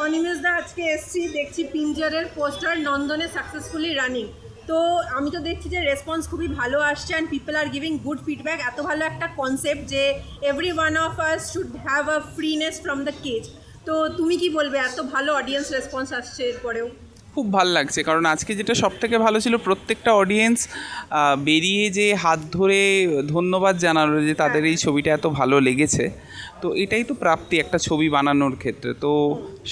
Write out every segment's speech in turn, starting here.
অনিমেষ দা আজকে এসছি, দেখছি পিঞ্জারের পোস্টার নন্দনে সাকসেসফুলি রানিং। তো আমি তো দেখছি যে রেসপন্স খুবই ভালো আসছে and people are giving good feedback. এত ভালো একটা কনসেপ্ট যে every one of us should have a freeness from the cage. তো তুমি কি বলবে, এত ভালো অডিয়েন্স রেসপন্স আসছে এরপরেও? খুব ভাল লাগছে, কারণ আজকে যেটা সবথেকে ভালো ছিল, প্রত্যেকটা অডিয়েন্স বেরিয়ে যে হাত ধরে ধন্যবাদ জানালো যে তাদের এই ছবিটা এত ভালো লেগেছে। তো এটাই তো প্রাপ্তি একটা ছবি বানানোর ক্ষেত্রে। তো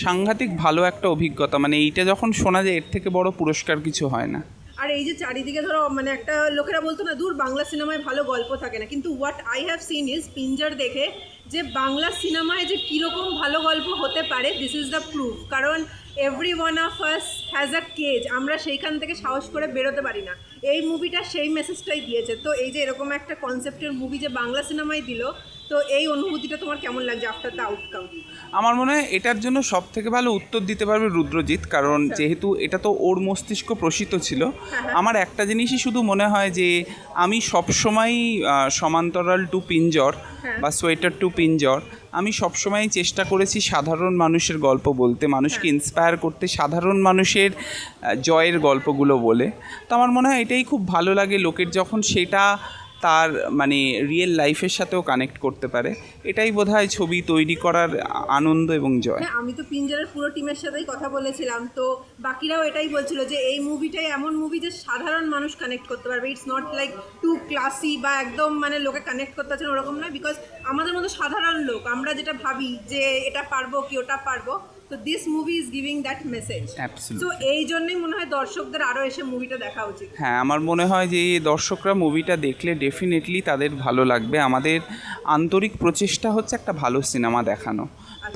সাংঘাতিক ভালো একটা অভিজ্ঞতা, মানে এইটা যখন শোনা যায় এর থেকে বড় পুরস্কার কিছু হয় না। আর এই যে চারিদিকে ধরো মানে একটা লোকেরা বলতো না, দূর বাংলা সিনেমায় ভালো গল্প থাকে না, কিন্তু what I have seen is Pinjar দেখে যে বাংলা সিনেমায় যে কীরকম ভালো গল্প হতে পারে, দিস ইজ দ্য প্রুফ। কারণ every one of us has a cage, আমরা সেইখান থেকে সাহস করে বেরোতে পারি না। এই মুভিটা সেই মেসেজটাই দিয়েছে। তো এই যে এরকম একটা কনসেপ্টের মুভি যে বাংলা সিনেমায় দিল, তো এই অনুভূতিটা তোমার কেমন লাগছে আফটার দ্য আউটকাম? আমার মনে হয় এটার জন্য সব থেকে ভালো উত্তর দিতে পারবে রুদ্রজিৎ, কারণ যেহেতু এটা তো ওর মস্তিষ্ক প্রসিত ছিল। আমার একটা জিনিসই শুধু মনে হয় যে আমি সবসময়ই সমান্তরাল টু পিঞ্জর বা সোয়েটার টু পিঞ্জর, আমি সবসময়ই চেষ্টা করেছি সাধারণ মানুষের গল্প বলতে, মানুষকে ইন্সপায়ার করতে, সাধারণ মানুষের জয়ের গল্পগুলো বলে। তো আমার মনে হয় এটাই খুব ভালো লাগে লোকের, যখন সেটা তার মানে রিয়েল লাইফের সাথেও কানেক্ট করতে পারে। এটাই বোধহয় ছবি তৈরি করার আনন্দ এবং জয়। হ্যাঁ, আমি তো পিঞ্জারের পুরো টিমের সাথেই কথা বলেছিলাম, তো বাকিরাও এটাই বলছিল যে এই মুভিটাই এমন মুভি যে সাধারণ মানুষ কানেক্ট করতে পারবে। It's not like to classy বা একদম মানে লোকে কানেক্ট করতে পারছে না ওরকম নয়, বিকজ আমাদের মতো সাধারণ লোক আমরা যেটা ভাবি যে এটা পারবো কি ওটা পারবো, তো this movie is giving that message. তো এই জন্যই মনে হয় দর্শকদের আরও এসে মুভিটা দেখা উচিত। হ্যাঁ, আমার মনে হয় যে দর্শকরা মুভিটা দেখলে ডেফিনেটলি তাদের ভালো লাগবে। আমাদের আন্তরিক প্রচেষ্টা হচ্ছে একটা ভালো সিনেমা দেখানো।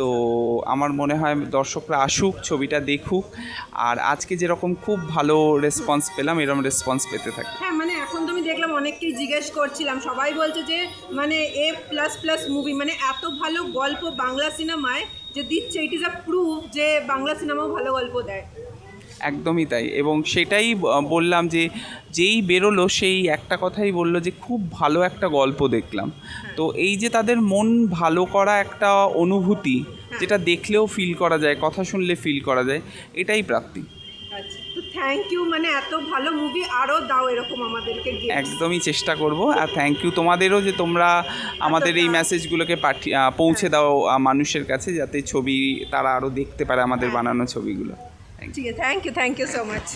তো আমার মনে হয় দর্শকরা আসুক, ছবিটা দেখুক, আর আজকে যেরকম খুব ভালো রেসপন্স পেলাম এরকম রেসপন্স পেতে থাকি। হ্যাঁ, মানে এখন তো আমি দেখলাম অনেককেই জিজ্ঞেস করছিলাম, সবাই বলছে যে মানে A++ মুভি, মানে এত ভালো গল্প বাংলা সিনেমায় যে দিচ্ছে, ইট ইজ আ প্রুফ যে বাংলা সিনেমাও ভালো গল্প দেয়। একদমই তাই, এবং সেটাই বললাম যে যেই বেরোলো সেই একটা কথাই বললো যে খুব ভালো একটা গল্প দেখলাম। তো এই যে তাদের মন ভালো করা একটা অনুভূতি, যেটা দেখলেও ফিল করা যায়, কথা শুনলে ফিল করা যায়, এটাই প্রাপ্তি। আচ্ছা, তো থ্যাংক ইউ, মানে এত ভালো মুভি আরও দাও এরকম আমাদেরকে। একদমই চেষ্টা করব। আর থ্যাংক ইউ তোমাদেরও যে তোমরা আমাদের এই মেসেজগুলোকে পৌঁছে দাও মানুষের কাছে, যাতে ছবি তারা আরও দেখতে পারে আমাদের বানানো ছবিগুলো। ঠিক আছে, থ্যাংক ইউ সো মাচ।